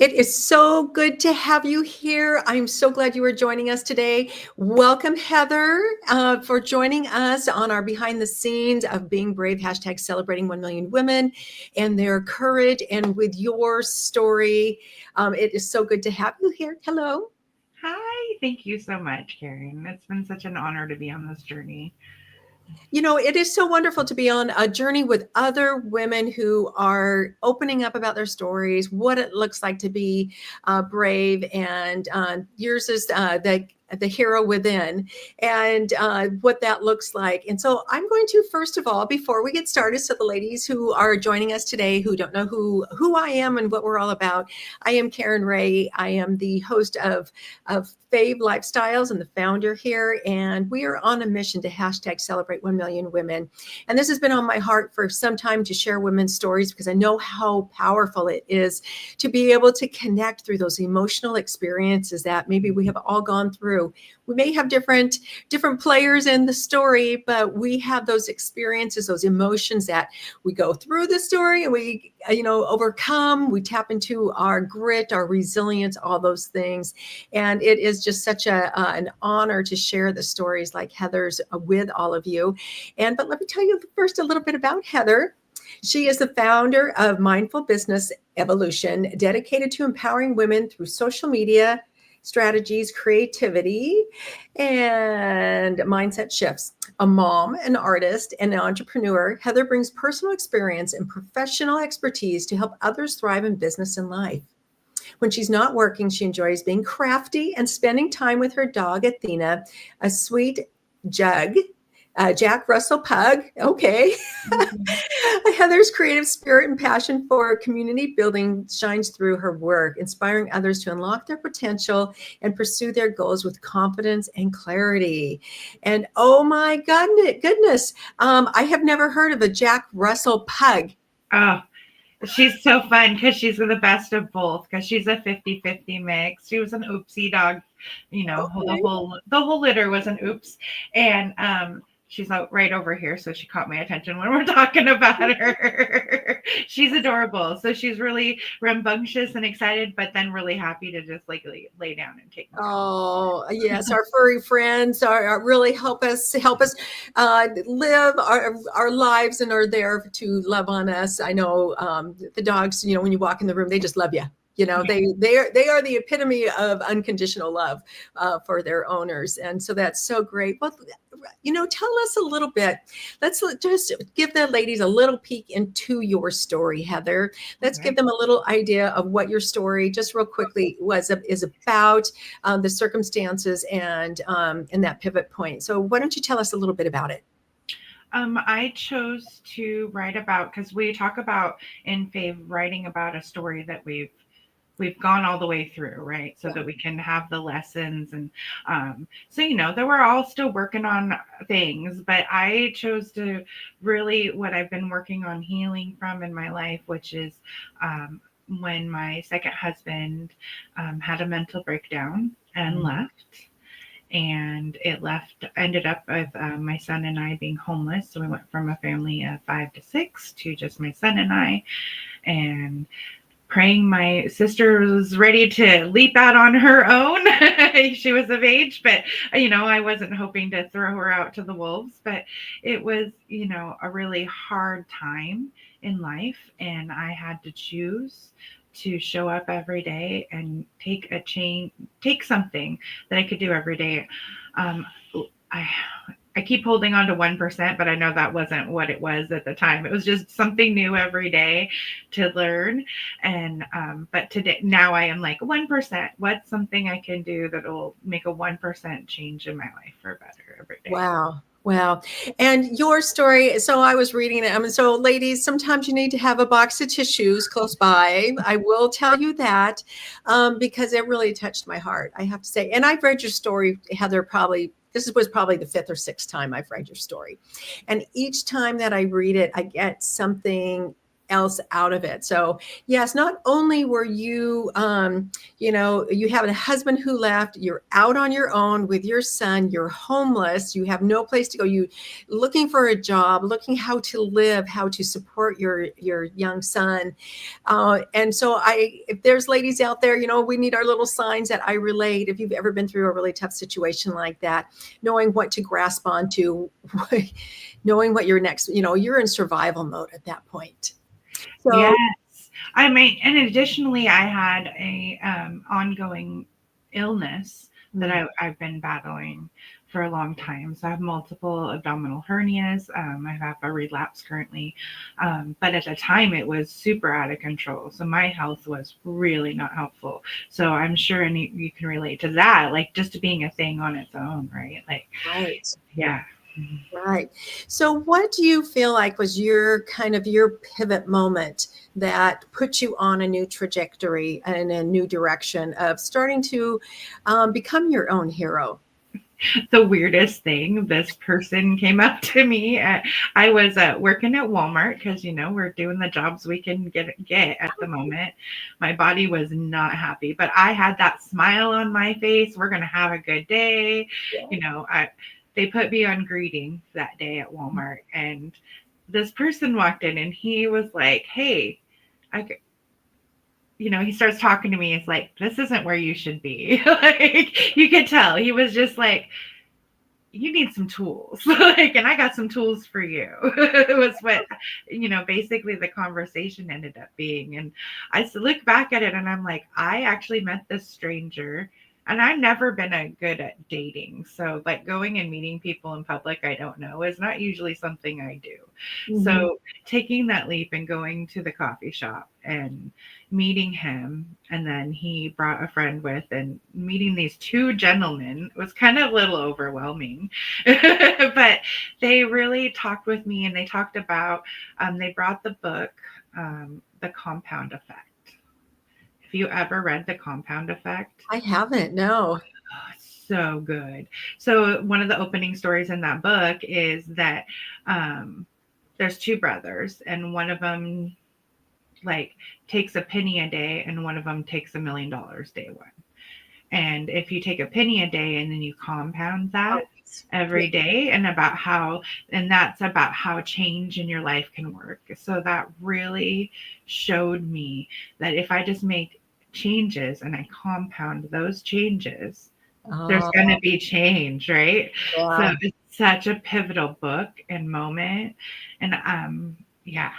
It is so good to have you here. I'm so glad you are joining us today. Welcome, Heather, for joining us on our behind the scenes of Being Brave, hashtag celebrating 1 million women and their courage. And with your story, it is so good to have you here. Hello. Hi, thank you so much, Karen. It's been such an honor to be on this journey. You know, it is so wonderful to be on a journey with other women who are opening up about their stories, what it looks like to be brave, and yours is the hero within, and what that looks like. And so I'm going to, first of all, before we get started, so the ladies who are joining us today who don't know who I am and what we're all about, I am Karen Ray. I am the host of Fave Lifestyles and the founder here. And we are on a mission to hashtag celebrate 1 million women. And this has been on my heart for some time to share women's stories because I know how powerful it is to be able to connect through those emotional experiences that maybe we have all gone through. We may have different players in the story, but we have those experiences, those emotions that we go through the story and we, overcome. We tap into our grit, our resilience, all those things. And it is just such an honor to share the stories like Heather's with all of you. But let me tell you first a little bit about Heather. She is the founder of Mindful Business Evolution, dedicated to empowering women through social media strategies, creativity, and mindset shifts. A mom, an artist, and an entrepreneur, Heather brings personal experience and professional expertise to help others thrive in business and life. When she's not working, she enjoys being crafty and spending time with her dog, Athena, a sweet jug, Jack Russell Pug. Okay. Mhm. Heather's creative spirit and passion for community building shines through her work, inspiring others to unlock their potential and pursue their goals with confidence and clarity. And oh my goodness, I have never heard of a Jack Russell Pug. Oh, she's so fun because she's the best of both because she's a 50-50 mix. She was an oopsie dog, the Okay. whole litter was an oops. And she's out right over here, so she caught my attention when we're talking about her. She's adorable. So she's really rambunctious and excited, but then really happy to just like lay down and take my own. Oh, yes, our furry friends are really help us live our lives and are there to love on us. I know the dogs, when you walk in the room, they just love you. They are the epitome of unconditional love for their owners, and so that's so great. Well, tell us a little bit. Let's just give the ladies a little peek into your story, Heather. Let's Okay. give them a little idea of what your story, just real quickly, is about, the circumstances and that pivot point. So why don't you tell us a little bit about it? I chose to write about because we talk about in Fave writing about a story that we've gone all the way through, right? So Yeah. that we can have the lessons and so that we're all still working on things, but I chose to really what I've been working on healing from in my life, which is um, when my second husband had a mental breakdown and Mhm. left. And it ended up with my son and I being homeless. So we went from a family of 5 to 6 to just my son and I. And praying my sister was ready to leap out on her own. She was of age, but I wasn't hoping to throw her out to the wolves, but it was, a really hard time in life, and I had to choose to show up every day and take something that I could do every day. Um, I I keep holding on to 1%, but I know that wasn't what it was at the time. It was just something new every day to learn. And, but today, now I am like 1%. What's something I can do that will make a 1% change in my life for better every day? Wow. Wow. And your story, so I was reading it. I mean, so ladies, sometimes you need to have a box of tissues close by. I will tell you that because it really touched my heart, I have to say. And I've read your story, Heather, was probably the fifth or sixth time I've read your story. And each time that I read it, I get something else out of it. So yes, not only were you, you have a husband who left, you're out on your own with your son, you're homeless, you have no place to go, you looking for a job, looking how to live, how to support your young son. And so if there's ladies out there, we need our little signs that I relate. If you've ever been through a really tough situation like that, knowing what to grasp onto, knowing what your next, you're in survival mode at that point. So Yes. I mean, and additionally, I had a ongoing illness that I've been battling for a long time. So I have multiple abdominal hernias. I have a relapse currently. But at the time, it was super out of control. So my health was really not helpful. So I'm sure you can relate to that, like just being a thing on its own, right? Like, right. yeah. Right. So what do you feel like was your pivot moment that put you on a new trajectory and a new direction of starting to become your own hero? The weirdest thing, this person came up to me. I was working at Walmart because we're doing the jobs we can get at the moment. My body was not happy, but I had that smile on my face. We're gonna have a good day. Yeah. They put me on greeting that day at Walmart, and this person walked in and he was like, "Hey, he starts talking to me. It's like, this isn't where you should be." Like, you could tell he was just like, you need some tools. Like, and I got some tools for you. It was what, basically the conversation ended up being. And I look back at it and I'm like, I actually met this stranger, and I've never been good at dating. So like going and meeting people in public I don't know is not usually something I do. Mm-hmm. So taking that leap and going to the coffee shop and meeting him, and then he brought a friend with, and meeting these two gentlemen was kind of a little overwhelming. But they really talked with me, and they talked about they brought the book, The Compound Effect. Have you ever read The Compound Effect? I haven't, no. Oh, so good. So one of the opening stories in that book is that there's two brothers, and one of them like takes a penny a day, and one of them takes $1 million day one. And if you take a penny a day and then you compound that every day, and that's about how change in your life can work. So that really showed me that if I just make changes and I compound those changes, there's going to be change, right? Yeah. So it's such a pivotal book and moment. And yeah,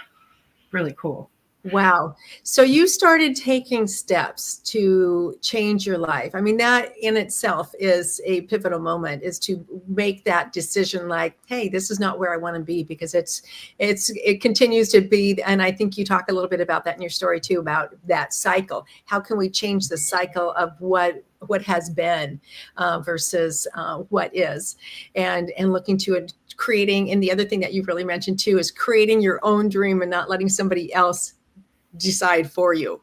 really cool. Wow. So you started taking steps to change your life. I mean, that in itself is a pivotal moment, is to make that decision like, hey, this is not where I want to be, because it continues to be. And I think you talk a little bit about that in your story too, about that cycle. How can we change the cycle of what has been versus what is, and looking to it, creating. And the other thing that you've really mentioned too is creating your own dream and not letting somebody else decide for you.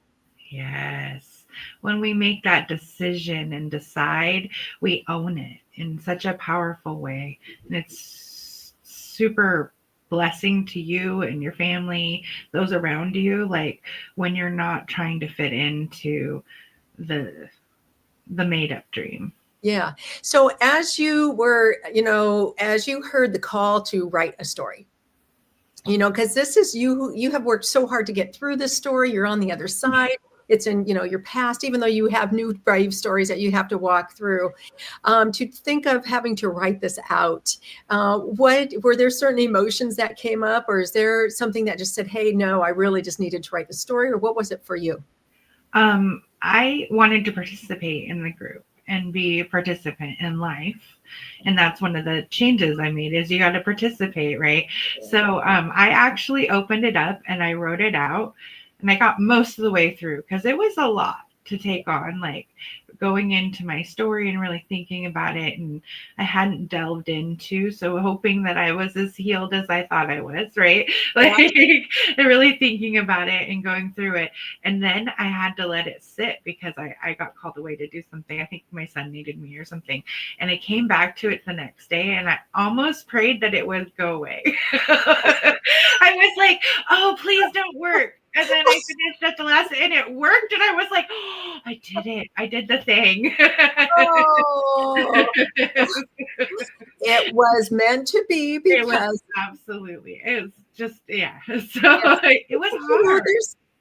Yes. When we make that decision and decide, we own it in such a powerful way. And it's super blessing to you and your family, those around you, like when you're not trying to fit into the made up dream. Yeah. So as you were, as you heard the call to write a story, because this is you have worked so hard to get through this story. You're on the other side. It's in, your past, even though you have new brave stories that you have to walk through. To think of having to write this out, what were there certain emotions that came up, or is there something that just said, hey, no, I really just needed to write the story, or what was it for you? I wanted to participate in the group and be a participant in life. And that's one of the changes I made, is you got to participate, right? So I actually opened it up and I wrote it out, and I got most of the way through because it was a lot. to take on, like going into my story and really thinking about it, and I hadn't delved into, so hoping that I was as healed as I thought I was, right? Yeah. Like and really thinking about it and going through it. And then I had to let it sit because I got called away to do something. I think my son needed me or something. And I came back to it the next day and I almost prayed that it would go away. I was like, oh, please don't work. And then I finished at the last, and it worked. And I was like, oh, I did it. I did the thing. Oh, it was meant to be It was because absolutely, it was just, yeah. So yeah. it was hard.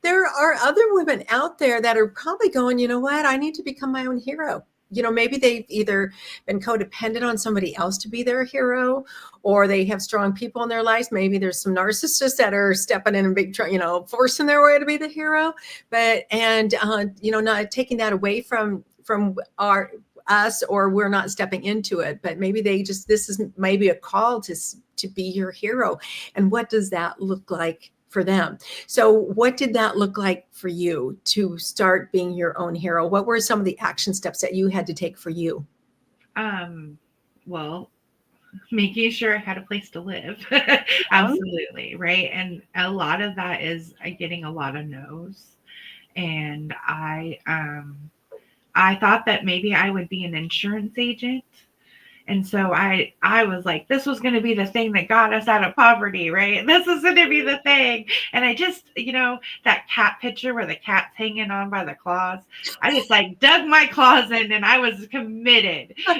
There are other women out there that are probably going, you know what, I need to become my own hero. Maybe they've either been codependent on somebody else to be their hero, or they have strong people in their lives. Maybe there's some narcissists that are stepping in and forcing their way to be the hero. But not taking that away from our us, or we're not stepping into it. But maybe this is maybe a call to be your hero. And what does that look like for them? So what did that look like for you to start being your own hero? What were some of the action steps that you had to take for you? Well, making sure I had a place to live. Absolutely. Right. And a lot of that is getting a lot of no's. And I thought that maybe I would be an insurance agent. And so I was like, this was going to be the thing that got us out of poverty, right? This is going to be the thing. And I just, that cat picture where the cat's hanging on by the claws, I just like dug my claws in and I was committed. So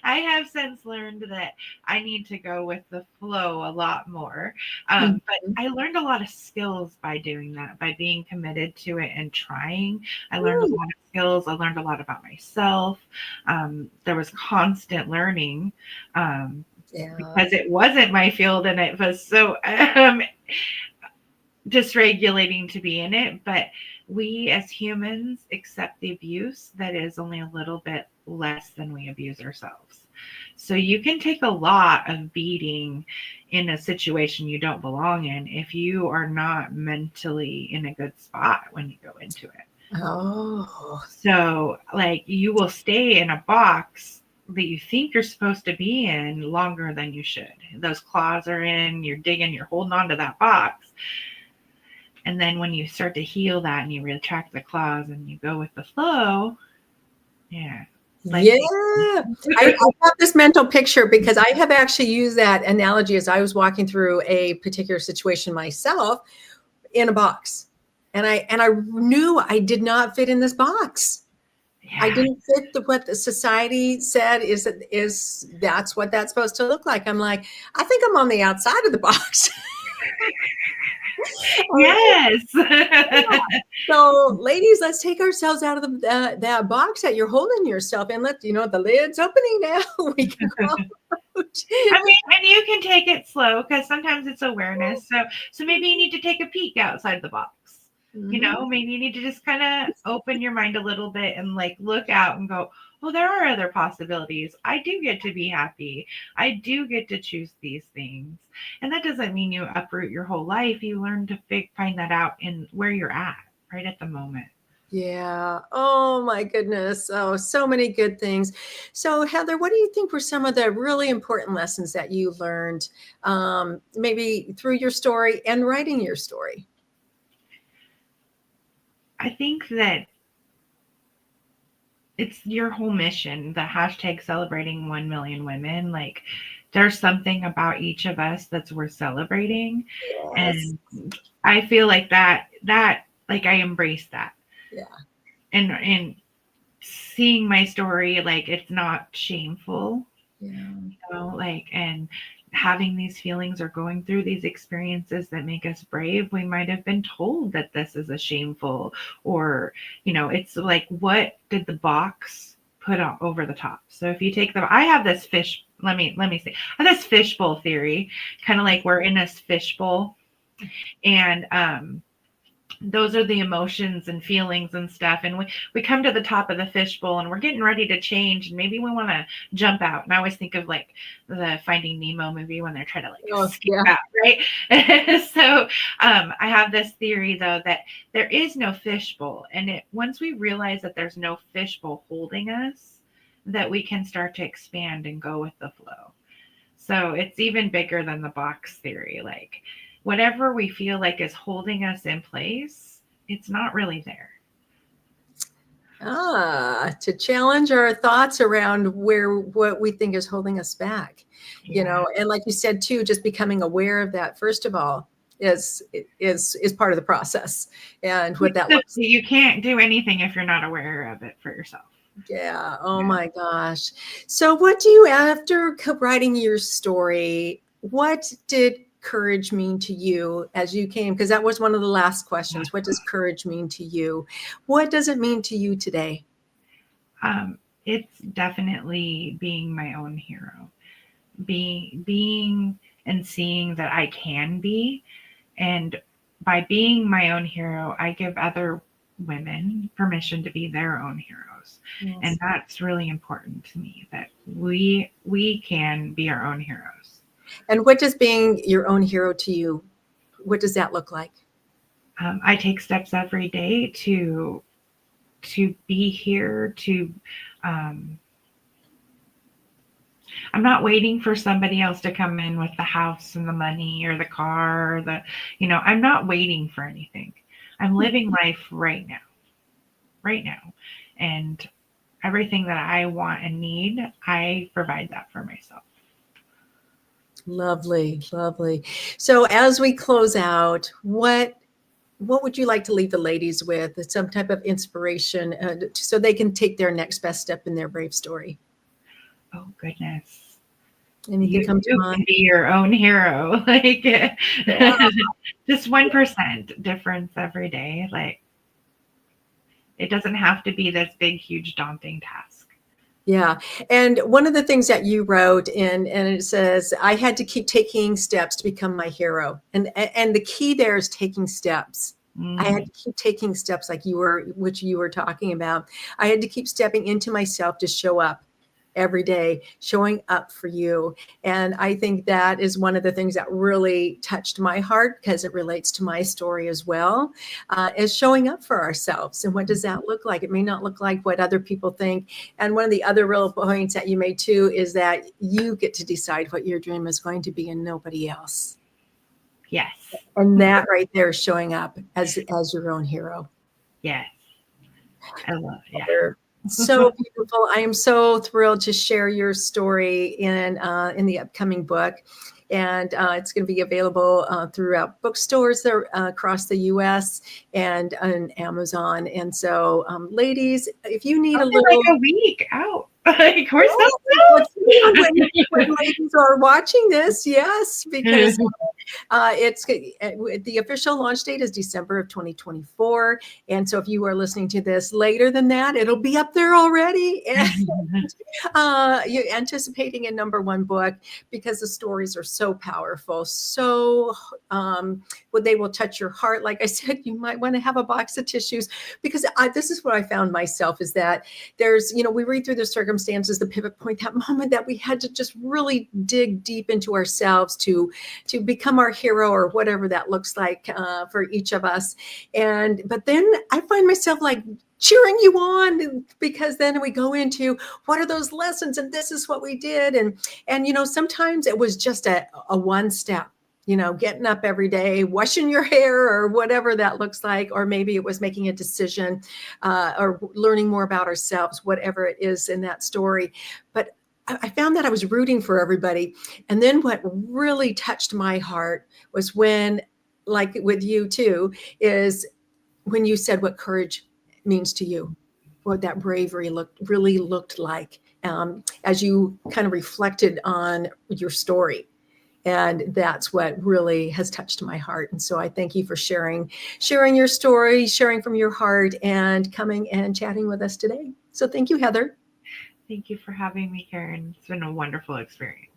I have since learned that I need to go with the flow a lot more. But I learned a lot of skills by doing that, by being committed to it and trying. I learned a lot of skills. I learned a lot about myself. There was constant learning because it wasn't my field and it was so dysregulating to be in it. But we as humans accept the abuse that is only a little bit less than we abuse ourselves. So you can take a lot of beating in a situation you don't belong in if you are not mentally in a good spot when you go into it. Oh. So, like, you will stay in a box that you think you're supposed to be in longer than you should. Those claws are in, you're digging, you're holding on to that box. And then when you start to heal that and you retract the claws and you go with the flow, yeah. I have this mental picture because I have actually used that analogy as I was walking through a particular situation myself in a box. And I knew I did not fit in this box. Yeah. I didn't fit what the society said is that's what that's supposed to look like. I'm like, I think I'm on the outside of the box. Yes. Yeah. So, ladies, let's take ourselves out of that box that you're holding yourself in. Let the lid's opening now. We can crawl out. I mean, and you can take it slow because sometimes it's awareness. So maybe you need to take a peek outside the box. Maybe you need to just kind of open your mind a little bit and like look out and go, oh, there are other possibilities. I do get to be happy. I do get to choose these things. And that doesn't mean you uproot your whole life. You learn to find that out in where you're at right at the moment. Yeah. Oh my goodness. Oh, so many good things. So, Heather, what do you think were some of the really important lessons that you learned, maybe through your story and writing your story? I think that it's your whole mission, the hashtag celebrating 1 million women. Like, there's something about each of us that's worth celebrating. Yes. And I feel like that like I embrace that. Yeah. And seeing my story, like, it's not shameful. Yeah. Like, and having these feelings or going through these experiences that make us brave, we might have been told that this is a shameful, or it's like, what did the box put on over the top? So if you take I have this fish, let me say, I have this fishbowl theory, kind of like we're in this fishbowl, and those are the emotions and feelings and stuff. And we come to the top of the fishbowl and we're getting ready to change. And maybe we want to jump out. And I always think of like the Finding Nemo movie when they're trying to like Oh, escape yeah. out, right? So I have this theory though, that there is no fishbowl. And once we realize that there's no fishbowl holding us, that we can start to expand and go with the flow. So it's even bigger than the box theory. Like whatever we feel like is holding us in place, it's not really there. To challenge our thoughts around what we think is holding us back, and like you said too, just becoming aware of that first of all is part of the process, and what that looks like. You can't do anything if you're not aware of it for yourself. Yeah. Oh my gosh. So what do you, after writing your story, what did courage mean to you as you came? Because that was one of the last questions. What does courage mean to you? What does it mean to you today? It's definitely being my own hero, being and seeing that I can be. And by being my own hero, I give other women permission to be their own heroes. Yes. And that's really important to me, that we can be our own heroes. And what does being your own hero to you, what does that look like? I take steps every day to be here, I'm not waiting for somebody else to come in with the house and the money or the car or I'm not waiting for anything. I'm living life right now. And everything that I want and need, I provide that for myself. Lovely, lovely. So as we close out, what would you like to leave the ladies with? Some type of inspiration so they can take their next best step in their brave story? Oh, goodness. Anything come to mind? Can be your own hero. Like just 1% difference every day. Like it doesn't have to be this big, huge, daunting task. Yeah. And one of the things that you wrote and it says, I had to keep taking steps to become my hero. And the key there is taking steps. I had to keep taking steps like which you were talking about. I had to keep stepping into myself to show up every day, showing up for you. And I think that is one of the things that really touched my heart, because it relates to my story as well, is showing up for ourselves. And what does that look like? It may not look like what other people think. And one of the other real points that you made too is that you get to decide what your dream is going to be and nobody else. Yes. And that right there is showing up as your own hero. Yes. I love it. Yeah. So beautiful. I am so thrilled to share your story in the upcoming book. And it's going to be available throughout bookstores across the U.S. and on Amazon. And so, ladies, if you need a little, like a week out, like we're so when ladies are watching this, yes, because it's the official launch date is December of 2024. And so if you are listening to this later than that, it'll be up there already. And you're anticipating a #1 book because the stories are so powerful. So they will touch your heart. Like I said, you might want to have a box of tissues, because this is what I found myself, is that there's, we read through the circumstances, the pivot point, that moment that we had to just really dig deep into ourselves to become our hero, or whatever that looks like for each of us. But then I find myself like cheering you on, because then we go into what are those lessons, and this is what we did. And sometimes it was just a one step, getting up every day, washing your hair, or whatever that looks like. Or maybe it was making a decision or learning more about ourselves, whatever it is in that story. But I found that I was rooting for everybody. And then what really touched my heart was when, like with you too, is when you said what courage means to you, what that bravery really looked like as you kind of reflected on your story. And that's what really has touched my heart. And so I thank you for sharing your story, sharing from your heart, and coming and chatting with us today. So thank you, Heather. Thank you for having me, Karen. It's been a wonderful experience.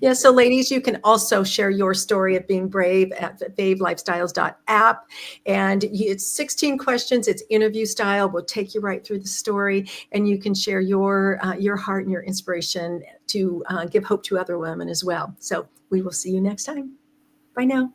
Yeah, so ladies, you can also share your story of being brave at favelifestyles.app. And it's 16 questions. It's interview style. We'll take you right through the story, and you can share your heart and your inspiration to give hope to other women as well. So we will see you next time. Bye now.